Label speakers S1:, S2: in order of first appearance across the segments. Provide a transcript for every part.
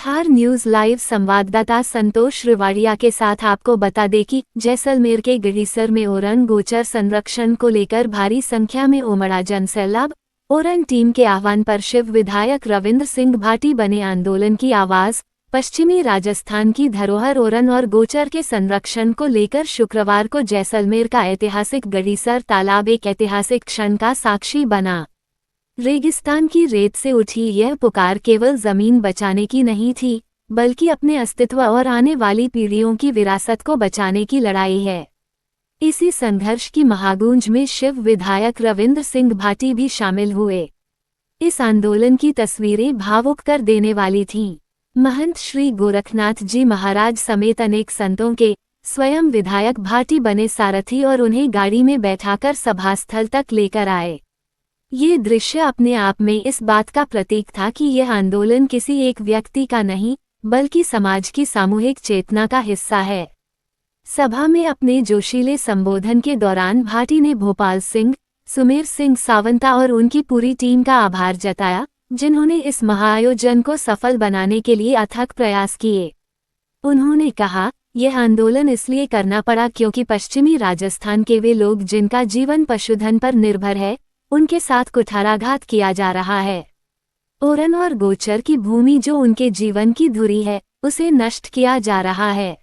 S1: Bihar news live संवाददाता संतोष रिवाड़िया के साथ आपको बता दें कि जैसलमेर के गढ़ीसर में ओरन गोचर संरक्षण को लेकर भारी संख्या में उमड़ा जनसैलाब। ओरन टीम के आह्वान पर शिव विधायक रविंद्र सिंह भाटी बने आंदोलन की आवाज। पश्चिमी राजस्थान की धरोहर ओरन और गोचर के संरक्षण को लेकर शुक्रवार को जैसलमेर का ऐतिहासिक गढ़ीसर तालाब एक ऐतिहासिक क्षण का साक्षी बना। रेगिस्तान की रेत से उठी यह पुकार केवल जमीन बचाने की नहीं थी, बल्कि अपने अस्तित्व और आने वाली पीढ़ियों की विरासत को बचाने की लड़ाई है। इसी संघर्ष की महागूंज में शिव विधायक रविंद्र सिंह भाटी भी शामिल हुए। इस आंदोलन की तस्वीरें भावुक कर देने वाली थीं। महंत श्री गोरखनाथ जी महाराज समेत अनेक संतों के स्वयं विधायक भाटी बने सारथी और उन्हें गाड़ी में बैठाकर सभास्थल तक लेकर आए। ये दृश्य अपने आप में इस बात का प्रतीक था कि यह आंदोलन किसी एक व्यक्ति का नहीं, बल्कि समाज की सामूहिक चेतना का हिस्सा है। सभा में अपने जोशीले संबोधन के दौरान भाटी ने भोपाल सिंह, सुमेर सिंह सावंता और उनकी पूरी टीम का आभार जताया, जिन्होंने इस महाआयोजन को सफल बनाने के लिए अथक प्रयास किए। उन्होंने कहा, यह आंदोलन इसलिए करना पड़ा क्योंकि पश्चिमी राजस्थान के वे लोग जिनका जीवन पशुधन पर निर्भर है, उनके साथ कुठाराघात किया जा रहा है। ओरन और गोचर की भूमि जो उनके जीवन की धुरी है, उसे नष्ट किया जा रहा है।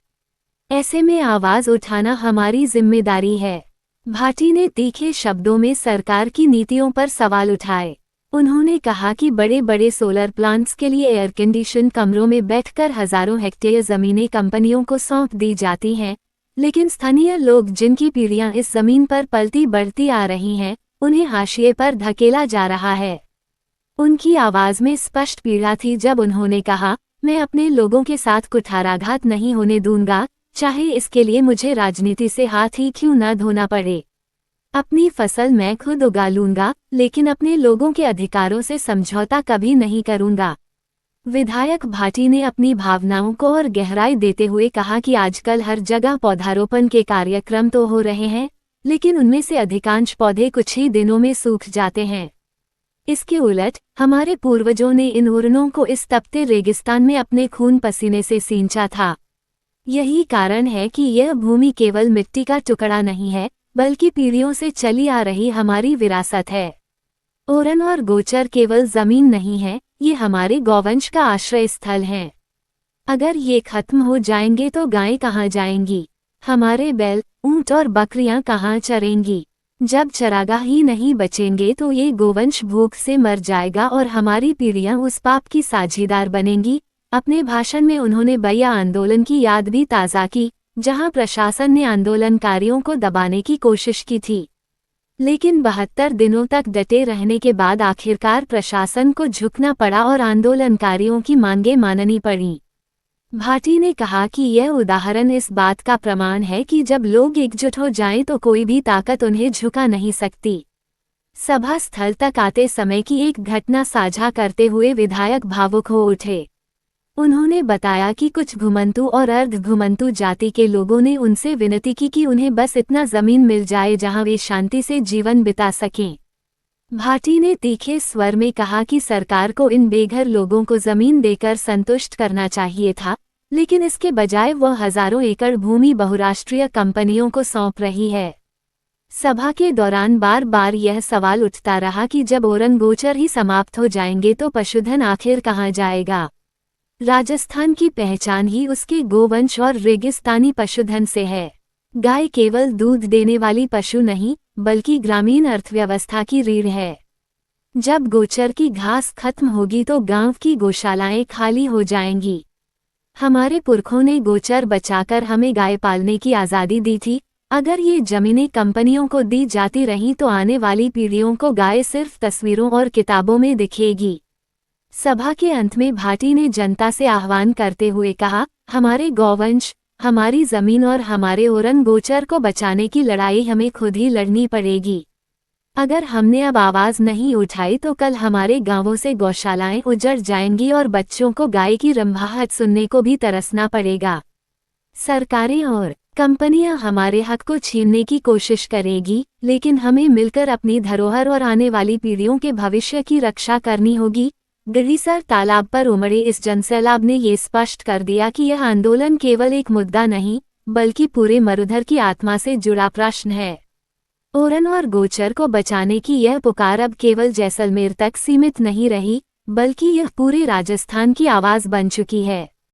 S1: ऐसे में आवाज उठाना हमारी जिम्मेदारी है। भाटी ने तीखे शब्दों में सरकार की नीतियों पर सवाल उठाए। उन्होंने कहा कि बड़े बड़े सोलर प्लांट्स के लिए एयर कंडीशन कमरों में बैठकर हजारों हेक्टेयर जमीनें कंपनियों को सौंप दी जाती हैं, लेकिन स्थानीय लोग जिनकी पीढ़ियां इस जमीन पर पलती बढ़ती आ रही हैं, उन्हें हाशिए पर धकेला जा रहा है। उनकी आवाज में स्पष्ट पीड़ा थी जब उन्होंने कहा, मैं अपने लोगों के साथ कुठाराघात नहीं होने दूंगा, चाहे इसके लिए मुझे राजनीति से हाथ ही क्यों न धोना पड़े। अपनी फसल मैं खुद उगा लूंगा, लेकिन अपने लोगों के अधिकारों से समझौता कभी नहीं करूंगा। विधायक भाटी ने अपनी भावनाओं को और गहराई देते हुए कहा कि आजकल हर जगह पौधारोपण के कार्यक्रम तो हो रहे हैं, लेकिन उनमें से अधिकांश पौधे कुछ ही दिनों में सूख जाते हैं। इसके उलट हमारे पूर्वजों ने इन उरनों को इस तपते रेगिस्तान में अपने खून पसीने से सींचा था। यही कारण है कि यह भूमि केवल मिट्टी का टुकड़ा नहीं है, बल्कि पीढ़ियों से चली आ रही हमारी विरासत है। ओरन और गोचर केवल जमीन नहीं है, ये हमारे गौवंश का आश्रय स्थल हैं। अगर ये खत्म हो जाएंगे तो गायें कहाँ जाएंगी, हमारे बैल, ऊंट और बकरियां कहाँ चरेंगी। जब चरागाह ही नहीं बचेंगे तो ये गोवंश भूख से मर जाएगा और हमारी पीढ़ियां उस पाप की साझीदार बनेंगी। अपने भाषण में उन्होंने बैया आंदोलन की याद भी ताज़ा की, जहां प्रशासन ने आंदोलनकारियों को दबाने की कोशिश की थी, लेकिन 72 दिनों तक डटे रहने के बाद आखिरकार प्रशासन को झुकना पड़ा और आंदोलनकारियों की मांगें माननी पड़ी। भाटी ने कहा कि यह उदाहरण इस बात का प्रमाण है कि जब लोग एकजुट हो जाएं तो कोई भी ताकत उन्हें झुका नहीं सकती। सभा स्थल तक आते समय की एक घटना साझा करते हुए विधायक भावुक हो उठे। उन्होंने बताया कि कुछ घुमंतु और अर्ध घुमंतु जाति के लोगों ने उनसे विनती की कि उन्हें बस इतना जमीन मिल जाए जहां वे शांति से जीवन बिता सकें। भाटी ने तीखे स्वर में कहा कि सरकार को इन बेघर लोगों को जमीन देकर संतुष्ट करना चाहिए था, लेकिन इसके बजाय वह हजारों एकड़ भूमि बहुराष्ट्रीय कंपनियों को सौंप रही है। सभा के दौरान बार बार यह सवाल उठता रहा कि जब ओरन गोचर ही समाप्त हो जाएंगे तो पशुधन आखिर कहाँ जाएगा। राजस्थान की पहचान ही उसके गोवंश और रेगिस्तानी पशुधन से है। गाय केवल दूध देने वाली पशु नहीं, बल्कि ग्रामीण अर्थव्यवस्था की रीढ़ है। जब गोचर की घास खत्म होगी तो गांव की गौशालाएं खाली हो जाएंगी। हमारे पुरखों ने गोचर बचाकर हमें गाय पालने की आज़ादी दी थी। अगर ये जमीनें कंपनियों को दी जाती रहीं तो आने वाली पीढ़ियों को गाय सिर्फ तस्वीरों और किताबों में दिखेगी। सभा के अंत में भाटी ने जनता से आह्वान करते हुए कहा, हमारे गौवंश, हमारी जमीन और हमारे ओरन गोचर को बचाने की लड़ाई हमें खुद ही लड़नी पड़ेगी। अगर हमने अब आवाज नहीं उठाई तो कल हमारे गांवों से गौशालाएं उजड़ जाएंगी और बच्चों को गाय की रंभाहट सुनने को भी तरसना पड़ेगा। सरकारें और कंपनियां हमारे हक को छीनने की कोशिश करेगी, लेकिन हमें मिलकर अपनी धरोहर और आने वाली पीढ़ियों के भविष्य की रक्षा करनी होगी। गढ़ीसर तालाब पर उमड़े इस जनसैलाब ने ये स्पष्ट कर दिया कि यह आंदोलन केवल एक मुद्दा नहीं, बल्कि पूरे मरुधर की आत्मा से जुड़ा प्रश्न है। ओरन और गोचर को बचाने की यह पुकार अब केवल जैसलमेर तक सीमित नहीं रही, बल्कि यह पूरे राजस्थान की आवाज बन चुकी है।